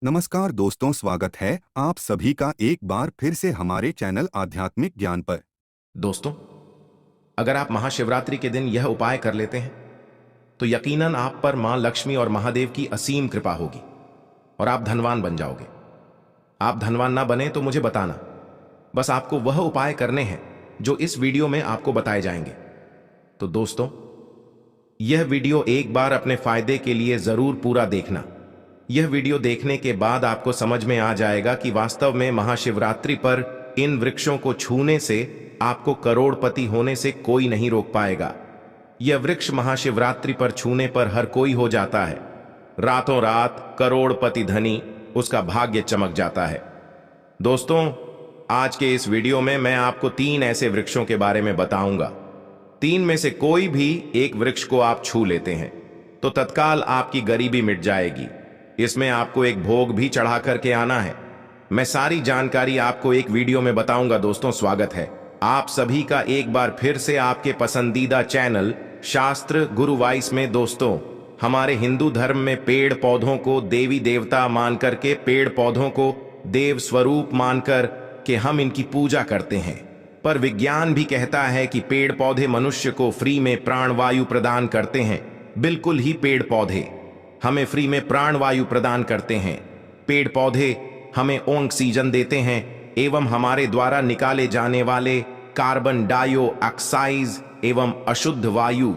नमस्कार दोस्तों, स्वागत है आप सभी का एक बार फिर से हमारे चैनल आध्यात्मिक ज्ञान पर। दोस्तों, अगर आप महाशिवरात्रि के दिन यह उपाय कर लेते हैं तो यकीनन आप पर मां लक्ष्मी और महादेव की असीम कृपा होगी और आप धनवान बन जाओगे। आप धनवान ना बने तो मुझे बताना, बस आपको वह उपाय करने हैं जो इस वीडियो में आपको बताए जाएंगे। तो दोस्तों, यह वीडियो एक बार अपने फायदे के लिए जरूर पूरा देखना। यह वीडियो देखने के बाद आपको समझ में आ जाएगा कि वास्तव में महाशिवरात्रि पर इन वृक्षों को छूने से आपको करोड़पति होने से कोई नहीं रोक पाएगा। यह वृक्ष महाशिवरात्रि पर छूने पर हर कोई हो जाता है। रातों रात करोड़पति धनी उसका भाग्य चमक जाता है। दोस्तों, आज के इस वीडियो में मैं आपको 3 ऐसे वृक्षों के बारे में बताऊंगा। 3 में से कोई भी एक वृक्ष को आप छू लेते हैं तो तत्काल आपकी गरीबी मिट जाएगी। इसमें आपको एक भोग भी चढ़ा करके आना है। मैं सारी जानकारी आपको एक वीडियो में बताऊंगा। दोस्तों, स्वागत है आप सभी का एक बार फिर से आपके पसंदीदा चैनल शास्त्र गुरु वाइस में। दोस्तों, हमारे हिंदू धर्म में पेड़ पौधों को देवी देवता मान करके, पेड़ पौधों को देव स्वरूप मानकर के हम इनकी पूजा करते हैं। पर विज्ञान भी कहता है कि पेड़ पौधे मनुष्य को फ्री में प्राणवायु प्रदान करते हैं। बिल्कुल ही, पेड़ पौधे हमें फ्री में प्राणवायु प्रदान करते हैं। पेड़ पौधे हमें ऑक्सीजन देते हैं एवं हमारे द्वारा निकाले जाने वाले कार्बन डाइऑक्साइड एवं अशुद्ध वायु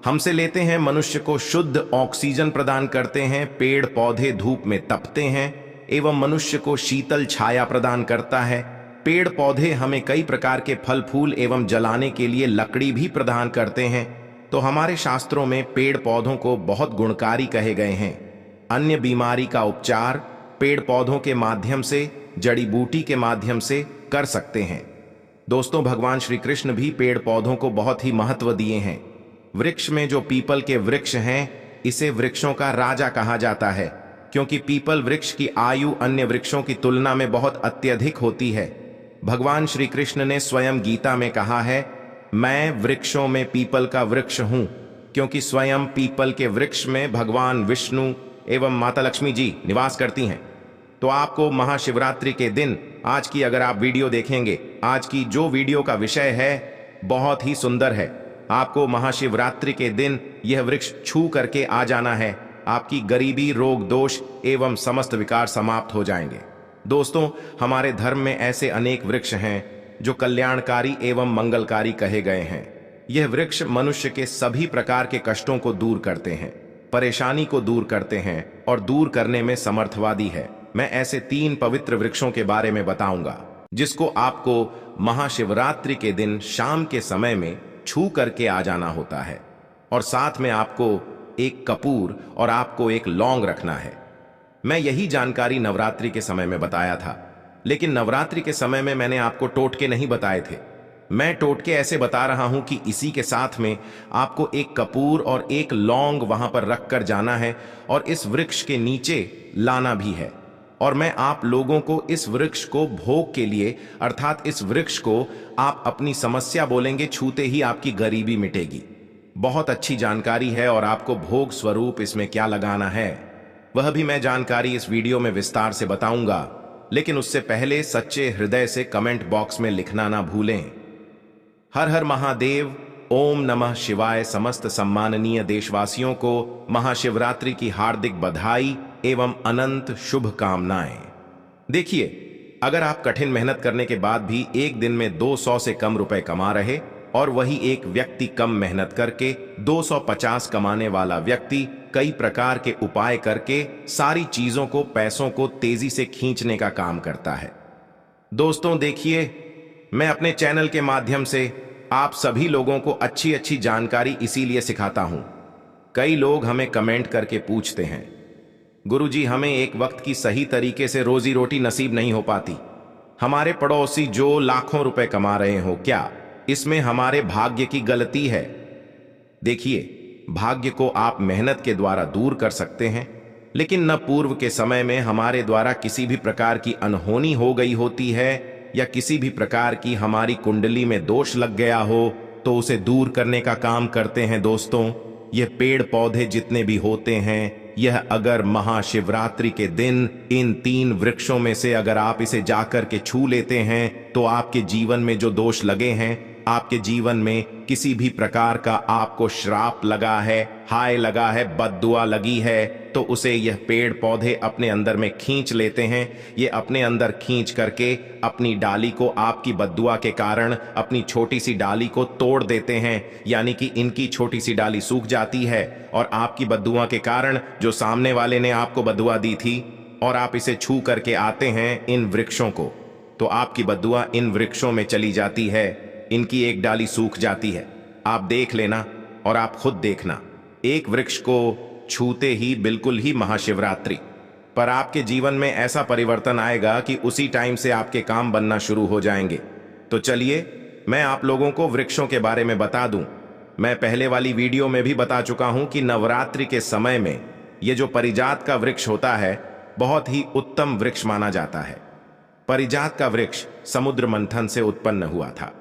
हमसे लेते हैं, मनुष्य को शुद्ध ऑक्सीजन प्रदान करते हैं। पेड़ पौधे धूप में तपते हैं एवं मनुष्य को शीतल छाया प्रदान करता है। पेड़ पौधे हमें कई प्रकार के फल फूल एवं जलाने के लिए लकड़ी भी प्रदान करते हैं। तो हमारे शास्त्रों में पेड़ पौधों को बहुत गुणकारी कहे गए हैं। अन्य बीमारी का उपचार पेड़ पौधों के माध्यम से, जड़ी बूटी के माध्यम से कर सकते हैं। दोस्तों, भगवान श्री कृष्ण भी पेड़ पौधों को बहुत ही महत्व दिए हैं। वृक्ष में जो पीपल के वृक्ष हैं, इसे वृक्षों का राजा कहा जाता है, क्योंकि पीपल वृक्ष की आयु अन्य वृक्षों की तुलना में बहुत अत्यधिक होती है। भगवान श्री कृष्ण ने स्वयं गीता में कहा है, मैं वृक्षों में पीपल का वृक्ष हूं, क्योंकि स्वयं पीपल के वृक्ष में भगवान विष्णु एवं माता लक्ष्मी जी निवास करती हैं। तो आपको महाशिवरात्रि के दिन आज की अगर आप वीडियो देखेंगे, आज की जो वीडियो का विषय है बहुत ही सुंदर है। आपको महाशिवरात्रि के दिन यह वृक्ष छू करके आ जाना है। आपकी गरीबी, रोग दोष एवं समस्त विकार समाप्त हो जाएंगे। दोस्तों, हमारे धर्म में ऐसे अनेक वृक्ष हैं जो कल्याणकारी एवं मंगलकारी कहे गए हैं। यह वृक्ष मनुष्य के सभी प्रकार के कष्टों को दूर करते हैं, परेशानी को दूर करते हैं और दूर करने में समर्थवादी है। मैं ऐसे 3 पवित्र वृक्षों के बारे में बताऊंगा जिसको आपको महाशिवरात्रि के दिन शाम के समय में छू करके आ जाना होता है। और साथ में आपको एक कपूर और आपको एक लौंग रखना है। मैं यही जानकारी नवरात्रि के समय में बताया था, लेकिन नवरात्रि के समय में मैंने आपको टोटके नहीं बताए थे। मैं टोटके ऐसे बता रहा हूं कि इसी के साथ में आपको एक कपूर और एक लौंग वहां पर रख कर जाना है और इस वृक्ष के नीचे लाना भी है। और मैं आप लोगों को इस वृक्ष को भोग के लिए, अर्थात इस वृक्ष को आप अपनी समस्या बोलेंगे, छूते ही आपकी गरीबी मिटेगी। बहुत अच्छी जानकारी है और आपको भोग स्वरूप इसमें क्या लगाना है वह भी मैं जानकारी इस वीडियो में विस्तार से बताऊंगा। लेकिन उससे पहले सच्चे हृदय से कमेंट बॉक्स में लिखना ना भूलें। हर हर महादेव, ओम नमः शिवाय। समस्त सम्माननीय देशवासियों को महाशिवरात्रि की हार्दिक बधाई एवं अनंत शुभकामनाएं। देखिए, अगर आप कठिन मेहनत करने के बाद भी एक दिन में 200 से कम रुपए कमा रहे और वही एक व्यक्ति कम मेहनत करके 250 कमाने वाला व्यक्ति कई प्रकार के उपाय करके सारी चीजों को, पैसों को तेजी से खींचने का काम करता है। दोस्तों देखिए, मैं अपने चैनल के माध्यम से आप सभी लोगों को अच्छी अच्छी जानकारी इसीलिए सिखाता हूं। कई लोग हमें कमेंट करके पूछते हैं, गुरुजी हमें एक वक्त की सही तरीके से रोजी रोटी नसीब नहीं हो पाती। हमारे पड़ोसी जो लाखों रुपए कमा रहे हो, क्या इसमें हमारे भाग्य की गलती है? देखिए, भाग्य को आप मेहनत के द्वारा दूर कर सकते हैं, लेकिन न पूर्व के समय में हमारे द्वारा किसी भी प्रकार की अनहोनी हो गई होती है या किसी भी प्रकार की हमारी कुंडली में दोष लग गया हो तो उसे दूर करने का काम करते हैं। दोस्तों, ये पेड़ पौधे जितने भी होते हैं यह अगर महाशिवरात्रि के दिन इन 3 वृक्षों में से अगर आप इसे जाकर के छू लेते हैं तो आपके जीवन में जो दोष लगे हैं, आपके जीवन में किसी भी प्रकार का आपको श्राप लगा है, हाय लगा है, बद्दुआ लगी है, तो उसे यह पेड़ पौधे अपने अंदर में खींच लेते हैं। ये अपने अंदर खींच करके अपनी डाली को आपकी बद्दुआ के कारण अपनी छोटी सी डाली को तोड़ देते हैं, यानी कि इनकी छोटी सी डाली सूख जाती है और आपकी बद्दुआ के कारण जो सामने वाले ने आपको बद्दुआ दी थी और आप इसे छू करके आते हैं इन वृक्षों को, तो आपकी बद्दुआ इन वृक्षों में चली जाती है, इनकी एक डाली सूख जाती है। आप देख लेना और आप खुद देखना, एक वृक्ष को छूते ही बिल्कुल ही महाशिवरात्रि पर आपके जीवन में ऐसा परिवर्तन आएगा कि उसी टाइम से आपके काम बनना शुरू हो जाएंगे। तो चलिए मैं आप लोगों को वृक्षों के बारे में बता दूं। मैं पहले वाली वीडियो में भी बता चुका हूं कि नवरात्रि के समय में ये जो परिजात का वृक्ष होता है बहुत ही उत्तम वृक्ष माना जाता है। परिजात का वृक्ष समुद्र मंथन से उत्पन्न हुआ था।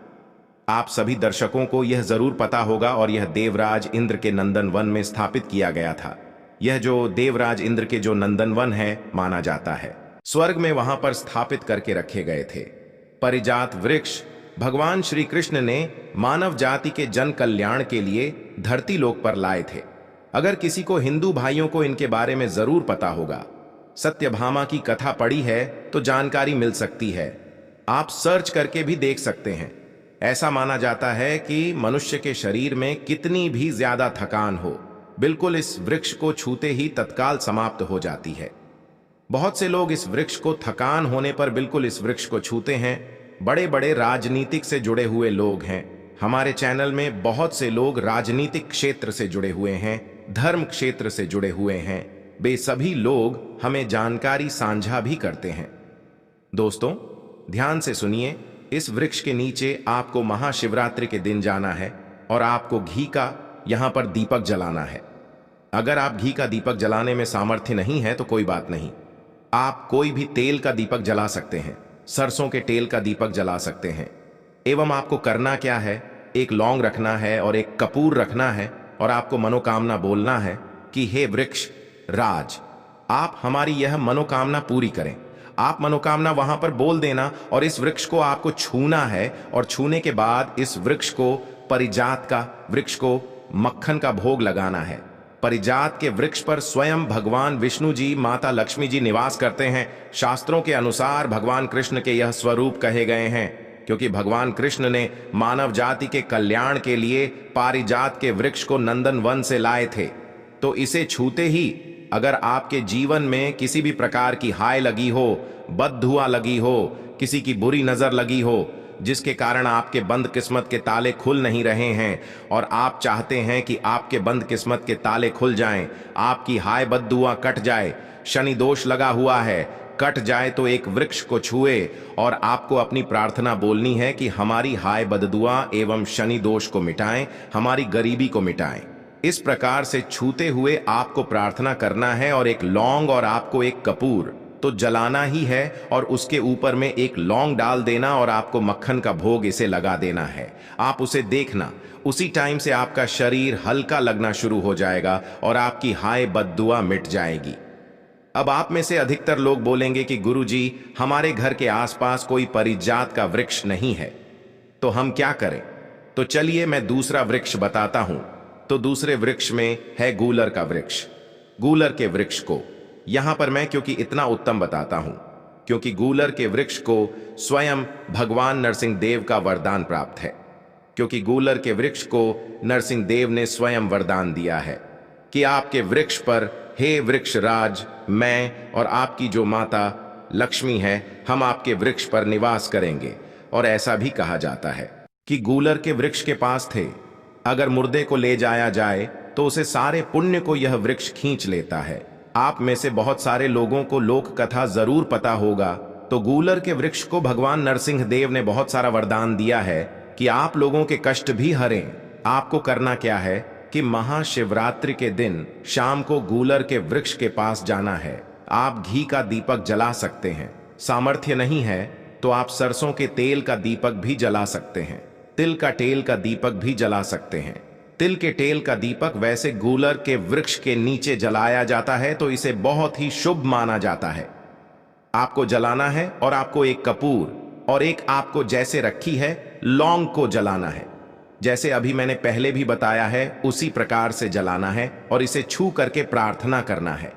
आप सभी दर्शकों को यह जरूर पता होगा और यह देवराज इंद्र के नंदन वन में स्थापित किया गया था। यह जो देवराज इंद्र के जो नंदन वन है माना जाता है, स्वर्ग में वहां पर स्थापित करके रखे गए थे। परिजात वृक्ष भगवान श्री कृष्ण ने मानव जाति के जन कल्याण के लिए धरती लोक पर लाए थे। अगर किसी को हिंदू भाइयों को इनके बारे में जरूर पता होगा, सत्यभामा की कथा पढ़ी है तो जानकारी मिल सकती है। आप सर्च करके भी देख सकते हैं। ऐसा माना जाता है कि मनुष्य के शरीर में कितनी भी ज्यादा थकान हो, बिल्कुल इस वृक्ष को छूते ही तत्काल समाप्त हो जाती है। बहुत से लोग इस वृक्ष को थकान होने पर बिल्कुल इस वृक्ष को छूते हैं। बड़े बड़े राजनीतिक से जुड़े हुए लोग हैं। हमारे चैनल में बहुत से लोग राजनीतिक क्षेत्र से जुड़े हुए हैं, धर्म क्षेत्र से जुड़े हुए हैं। वे सभी लोग हमें जानकारी साझा भी करते हैं। दोस्तों ध्यान से सुनिए, इस वृक्ष के नीचे आपको महाशिवरात्रि के दिन जाना है और आपको घी का यहां पर दीपक जलाना है। अगर आप घी का दीपक जलाने में सामर्थ्य नहीं है तो कोई बात नहीं, आप कोई भी तेल का दीपक जला सकते हैं, सरसों के तेल का दीपक जला सकते हैं। एवं आपको करना क्या है, एक लौंग रखना है और एक कपूर रखना है और आपको मनोकामना बोलना है कि हे वृक्ष राज, आप हमारी यह मनोकामना पूरी करें। आप मनोकामना वहां पर बोल देना और इस वृक्ष को आपको छूना है और छूने के बाद इस वृक्ष को, परिजात का वृक्ष को मक्खन का भोग लगाना है। परिजात के वृक्ष पर स्वयं भगवान विष्णु जी, माता लक्ष्मी जी निवास करते हैं। शास्त्रों के अनुसार भगवान कृष्ण के यह स्वरूप कहे गए हैं क्योंकि भगवान कृष्ण ने मानव जाति के कल्याण के लिए पारिजात के वृक्ष को नंदन वन से लाए थे। तो इसे छूते ही अगर आपके जीवन में किसी भी प्रकार की हाय लगी हो, बददुआ लगी हो, किसी की बुरी नजर लगी हो, जिसके कारण आपके बंद किस्मत के ताले खुल नहीं रहे हैं और आप चाहते हैं कि आपके बंद किस्मत के ताले खुल जाएं, आपकी हाय बददुआ कट जाए, शनि दोष लगा हुआ है, कट जाए, तो एक वृक्ष को छुए और आपको अपनी प्रार्थना बोलनी है कि हमारी हाय बददुआ एवं शनि दोष को मिटाएं, हमारी गरीबी को मिटाएं। इस प्रकार से छूते हुए आपको प्रार्थना करना है और एक लौंग और आपको एक कपूर तो जलाना ही है और उसके ऊपर में एक लौंग डाल देना और आपको मक्खन का भोग इसे लगा देना है। आप उसे देखना, उसी टाइम से आपका शरीर हल्का लगना शुरू हो जाएगा और आपकी हाय बददुआ मिट जाएगी। अब आप में से अधिकतर लोग बोलेंगे कि गुरुजी, हमारे घर के आसपास कोई परिजात का वृक्ष नहीं है, तो हम क्या करें? तो चलिए मैं दूसरा वृक्ष बताता हूं। तो दूसरे वृक्ष में है गूलर का वृक्ष। गूलर के वृक्ष को यहां पर मैं क्योंकि इतना उत्तम बताता हूं क्योंकि गूलर के वृक्ष को स्वयं भगवान नरसिंह देव का वरदान प्राप्त है। क्योंकि गूलर के वृक्ष को नरसिंह देव ने स्वयं वरदान दिया है कि आपके वृक्ष पर, हे वृक्ष राज, मैं और आपकी जो माता लक्ष्मी है, हम आपके वृक्ष पर निवास करेंगे। और ऐसा भी कहा जाता है कि गूलर के वृक्ष के पास थे, अगर मुर्दे को ले जाया जाए तो उसे सारे पुण्य को यह वृक्ष खींच लेता है। आप में से बहुत सारे लोगों को लोक कथा जरूर पता होगा। तो गूलर के वृक्ष को भगवान नरसिंह देव ने बहुत सारा वरदान दिया है कि आप लोगों के कष्ट भी हरें। आपको करना क्या है कि महाशिवरात्रि के दिन शाम को गूलर के वृक्ष के पास जाना है। आप घी का दीपक जला सकते हैं, सामर्थ्य नहीं है तो आप सरसों के तेल का दीपक भी जला सकते हैं, तिल का तेल का दीपक भी जला सकते हैं। तिल के तेल का दीपक वैसे गूलर के वृक्ष के नीचे जलाया जाता है तो इसे बहुत ही शुभ माना जाता है। आपको जलाना है और आपको एक कपूर और एक आपको जैसे रखी है लौंग को जलाना है। जैसे अभी मैंने पहले भी बताया है उसी प्रकार से जलाना है और इसे छू करके प्रार्थना करना है।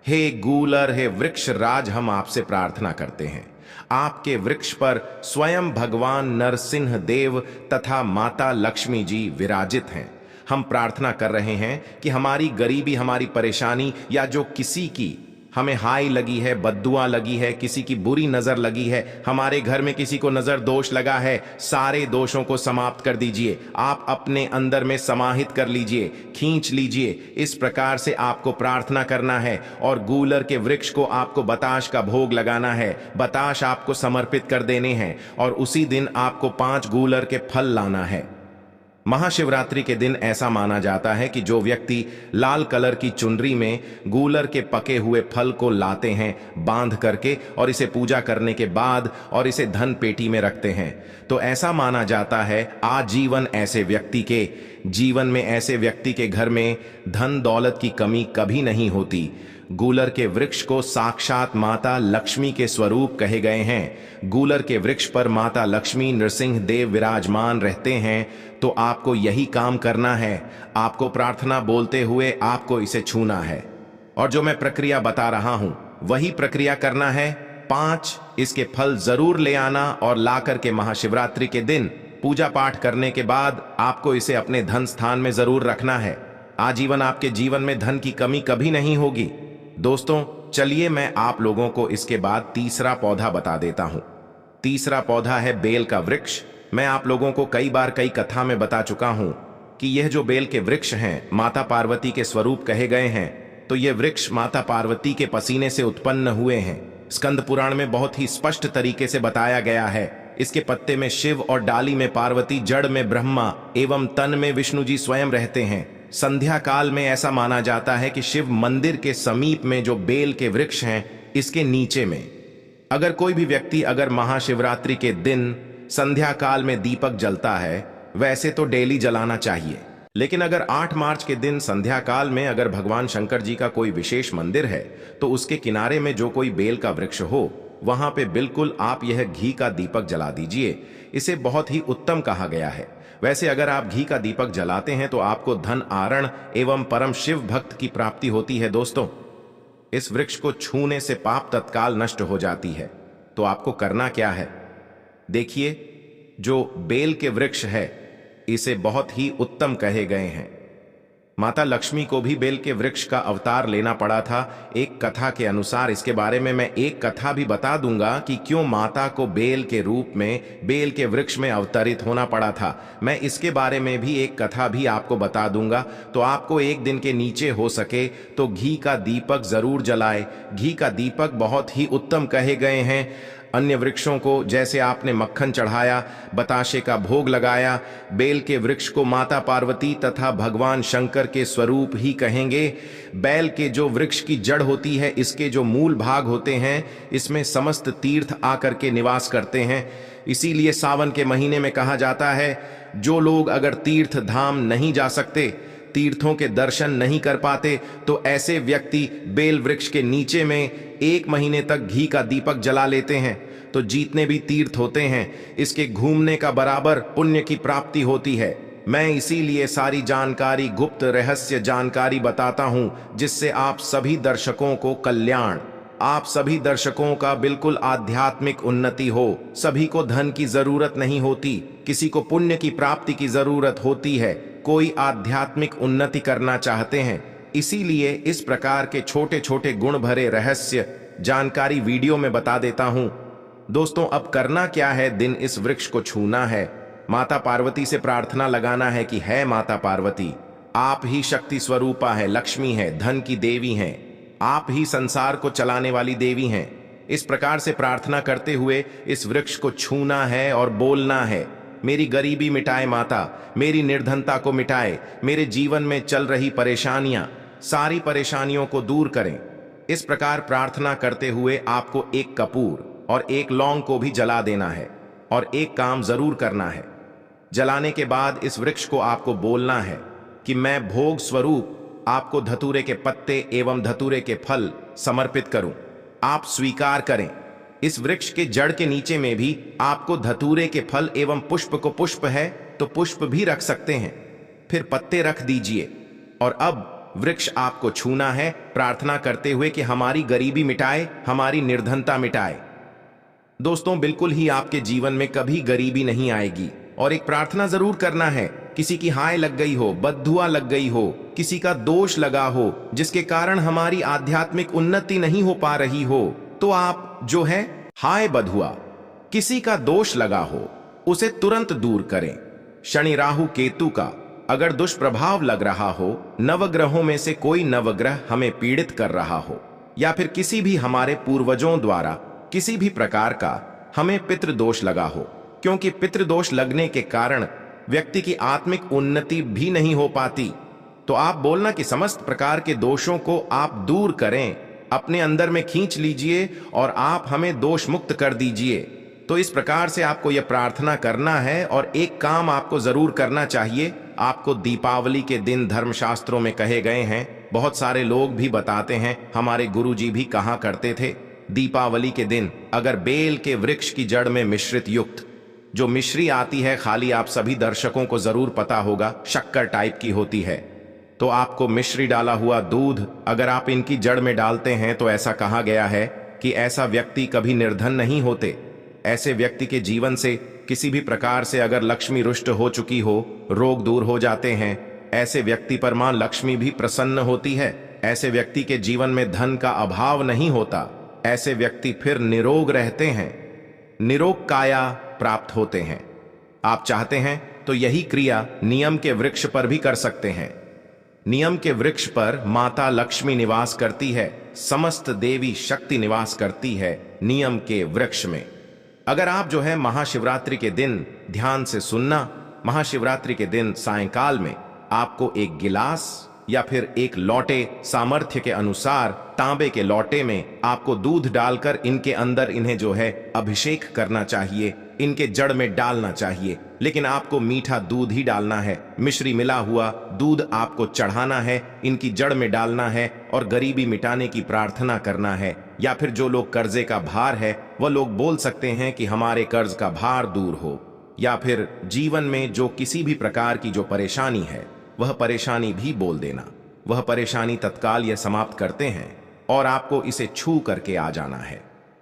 हे गूलर, हे वृक्ष राज, हम आपसे प्रार्थना करते हैं। आपके वृक्ष पर स्वयं भगवान नरसिंह देव तथा माता लक्ष्मी जी विराजित हैं। हम प्रार्थना कर रहे हैं कि हमारी गरीबी, हमारी परेशानी या जो किसी की हमें हाई लगी है, बद्दुआ लगी है, किसी की बुरी नजर लगी है, हमारे घर में किसी को नजर दोष लगा है, सारे दोषों को समाप्त कर दीजिए। आप अपने अंदर में समाहित कर लीजिए, खींच लीजिए। इस प्रकार से आपको प्रार्थना करना है और गूलर के वृक्ष को आपको बताश का भोग लगाना है। बताश आपको समर्पित कर देने हैं और उसी दिन आपको 5 गूलर के फल लाना है। महाशिवरात्रि के दिन ऐसा माना जाता है कि जो व्यक्ति लाल कलर की चुनरी में गूलर के पके हुए फल को लाते हैं बांध करके और इसे पूजा करने के बाद और इसे धन पेटी में रखते हैं, तो ऐसा माना जाता है आजीवन ऐसे व्यक्ति के जीवन में, ऐसे व्यक्ति के घर में धन दौलत की कमी कभी नहीं होती। गूलर के वृक्ष को साक्षात माता लक्ष्मी के स्वरूप कहे गए हैं। गूलर के वृक्ष पर माता लक्ष्मी नृसिंह देव विराजमान रहते हैं। तो आपको यही काम करना है। आपको प्रार्थना बोलते हुए आपको इसे छूना है और जो मैं प्रक्रिया बता रहा हूं वही प्रक्रिया करना है। 5 इसके फल जरूर ले आना और ला करके महाशिवरात्रि के दिन पूजा पाठ करने के बाद आपको इसे अपने धन स्थान में जरूर रखना है। आजीवन आपके जीवन में धन की कमी कभी नहीं होगी। दोस्तों चलिए मैं आप लोगों को इसके बाद तीसरा पौधा बता देता हूं। तीसरा पौधा है बेल का वृक्ष। मैं आप लोगों को कई बार कई कथा में बता चुका हूं कि यह जो बेल के वृक्ष हैं माता पार्वती के स्वरूप कहे गए हैं। तो ये वृक्ष माता पार्वती के पसीने से उत्पन्न हुए हैं। स्कंद पुराण में बहुत ही स्पष्ट तरीके से बताया गया है। इसके पत्ते में शिव और डाली में पार्वती, जड़ में ब्रह्मा एवं तन में विष्णु जी स्वयं रहते हैं। संध्या काल में ऐसा माना जाता है कि शिव मंदिर के समीप में जो बेल के वृक्ष हैं इसके नीचे में अगर कोई भी व्यक्ति अगर महाशिवरात्रि के दिन संध्या काल में दीपक जलता है, वैसे तो डेली जलाना चाहिए, लेकिन अगर 8 मार्च के दिन संध्या काल में अगर भगवान शंकर जी का कोई विशेष मंदिर है तो उसके किनारे में जो कोई बेल का वृक्ष हो वहां पे बिल्कुल आप यह घी का दीपक जला दीजिए। इसे बहुत ही उत्तम कहा गया है। वैसे अगर आप घी का दीपक जलाते हैं तो आपको धन आरण एवं परम शिव भक्त की प्राप्ति होती है। दोस्तों इस वृक्ष को छूने से पाप तत्काल नष्ट हो जाती है। तो आपको करना क्या है, देखिए जो बेल के वृक्ष है इसे बहुत ही उत्तम कहे गए हैं। माता लक्ष्मी को भी बेल के वृक्ष का अवतार लेना पड़ा था एक कथा के अनुसार। इसके बारे में मैं एक कथा भी बता दूंगा कि क्यों माता को बेल के रूप में बेल के वृक्ष में अवतरित होना पड़ा था। मैं इसके बारे में भी एक कथा भी आपको बता दूंगा। तो आपको एक दिन के नीचे हो सके तो घी का दीपक जरूर जलाए। घी का दीपक बहुत ही उत्तम कहे गए हैं। अन्य वृक्षों को जैसे आपने मक्खन चढ़ाया, बताशे का भोग लगाया, बेल के वृक्ष को माता पार्वती तथा भगवान शंकर के स्वरूप ही कहेंगे। बेल के जो वृक्ष की जड़ होती है, इसके जो मूल भाग होते हैं, इसमें समस्त तीर्थ आकर के निवास करते हैं। इसीलिए सावन के महीने में कहा जाता है जो लोग अगर तीर्थ धाम नहीं जा सकते, तीर्थों के दर्शन नहीं कर पाते, तो ऐसे व्यक्ति बेल वृक्ष के नीचे में 1 महीने तक घी का दीपक जला लेते हैं। तो जितने भी तीर्थ होते हैं इसके घूमने का बराबर पुण्य की प्राप्ति होती है। मैं इसीलिए सारी जानकारी, गुप्त रहस्य जानकारी बताता हूं जिससे आप सभी दर्शकों को कल्याण, आप सभी दर्शकों का बिल्कुल आध्यात्मिक उन्नति हो। सभी को धन की जरूरत नहीं होती, किसी को पुण्य की प्राप्ति की जरूरत होती है। कोई आध्यात्मिक उन्नति करना चाहते हैं, इसीलिए इस प्रकार के छोटे छोटे गुण भरे रहस्य जानकारी वीडियो में बता देता हूं। दोस्तों अब करना क्या है, दिन इस वृक्ष को छूना है, माता पार्वती से प्रार्थना लगाना है कि है माता पार्वती, आप ही शक्ति स्वरूपा है, लक्ष्मी है, धन की देवी हैं, आप ही संसार को चलाने वाली देवी हैं। इस प्रकार से प्रार्थना करते हुए इस वृक्ष को छूना है और बोलना है, मेरी गरीबी मिटाए माता, मेरी निर्धनता को मिटाए, मेरे जीवन में चल रही परेशानियां, सारी परेशानियों को दूर करें। इस प्रकार प्रार्थना करते हुए आपको एक कपूर और एक लौंग को भी जला देना है और एक काम जरूर करना है। जलाने के बाद इस वृक्ष को आपको बोलना है, कि मैं भोग स्वरूप आपको धतूरे के पत्ते एवं धतूरे के फल समर्पित करूं। आप स्वीकार करें। इस वृक्ष के जड़ के नीचे में भी आपको धतूरे के फल एवं पुष्प को, पुष्प है तो पुष्प भी रख सकते हैं, फिर पत्ते रख दीजिए। और अब वृक्ष आपको छूना है, प्रार्थना करते हुए कि हमारी गरीबी मिटाए, हमारी निर्धनता मिटाए। दोस्तों, बिल्कुल ही आपके जीवन में कभी गरीबी नहीं आएगी। और एक प्रार्थना जरूर करना है, किसी की हाय लग गई हो, बद्दुआ लग गई हो, किसी का दोष लगा हो, जिसके कारण हमारी आध्यात्मिक उन्नति नहीं हो पा रही हो, तो आप जो है हाय बधुआ, किसी का दोष लगा हो, उसे तुरंत दूर करें। शनि राहु केतु का अगर दुष्प्रभाव लग रहा हो, नवग्रहों में से कोई नवग्रह हमें पीड़ित कर रहा हो, या फिर किसी भी हमारे पूर्वजों द्वारा किसी भी प्रकार का हमें पितृदोष लगा हो, क्योंकि पितृदोष लगने के कारण व्यक्ति की आत्मिक उन्नति भी नहीं हो पाती, तो आप बोलना कि समस्त प्रकार के दोषों को आप दूर करें, अपने अंदर में खींच लीजिए और आप हमें दोष मुक्त कर दीजिए। तो इस प्रकार से आपको यह प्रार्थना करना है। और एक काम आपको जरूर करना चाहिए, आपको दीपावली के दिन धर्मशास्त्रों में कहे गए हैं, बहुत सारे लोग भी बताते हैं, हमारे गुरुजी भी कहा करते थे, दीपावली के दिन अगर बेल के वृक्ष की जड़ में मिश्रित युक्त जो मिश्री आती है, खाली आप सभी दर्शकों को जरूर पता होगा, शक्कर टाइप की होती है, तो आपको मिश्री डाला हुआ दूध अगर आप इनकी जड़ में डालते हैं तो ऐसा कहा गया है कि ऐसा व्यक्ति कभी निर्धन नहीं होते। ऐसे व्यक्ति के जीवन से किसी भी प्रकार से अगर लक्ष्मी रुष्ट हो चुकी हो, रोग दूर हो जाते हैं। ऐसे व्यक्ति पर मां लक्ष्मी भी प्रसन्न होती है। ऐसे व्यक्ति के जीवन में धन का अभाव नहीं होता। ऐसे व्यक्ति फिर निरोग रहते हैं, निरोग काया प्राप्त होते हैं। आप चाहते हैं तो यही क्रिया नियम के वृक्ष पर भी कर सकते हैं। नियम के वृक्ष पर माता लक्ष्मी निवास करती है, समस्त देवी शक्ति निवास करती है नियम के वृक्ष में। अगर आप जो है महाशिवरात्रि के दिन ध्यान से सुनना, महाशिवरात्रि के दिन सायंकाल में आपको एक गिलास या फिर एक लोटे, सामर्थ्य के अनुसार तांबे के लोटे में आपको दूध डालकर इनके अंदर इन्हें जो है अभिषेक करना चाहिए, इनके जड़ में डालना चाहिए। लेकिन आपको मीठा दूध ही डालना है, मिश्री मिला हुआ दूध आपको चढ़ाना है, इनकी जड़ में डालना है और गरीबी मिटाने की प्रार्थना करना है। या फिर जो लोग कर्जे का भार है, वह लोग बोल सकते हैं कि हमारे कर्ज का भार दूर हो। या फिर जीवन में जो किसी भी प्रकार की जो परेशानी है, वह परेशानी भी बोल देना। वह परेशानी तत्काल यह समाप्त करते हैं और आपको इसे छू करके आ जाना है।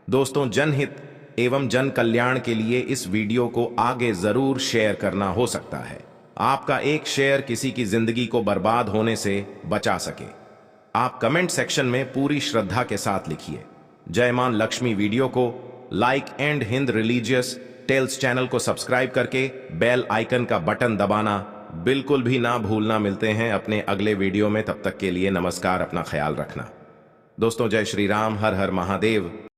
दोस्तों, जनहित एवं जन कल्याण के लिए इस वीडियो को आगे जरूर शेयर करना हो सकता है। आपका एक शेयर किसी की जिंदगी को बर्बाद होने से बचा सके। आप कमेंट सेक्शन में पूरी श्रद्धा के साथ लिखिए जय मां लक्ष्मी। वीडियो को like and Hind religious tales channel को सब्सक्राइब करके बेल आइकन का बटन दबाना बिल्कुल भी ना भूलना। मिलते हैं अपने अगले वीडियो में, तब तक के लिए नमस्कार, अपना ख्याल रखना। दोस्तों, जय श्री राम, हर हर महादेव।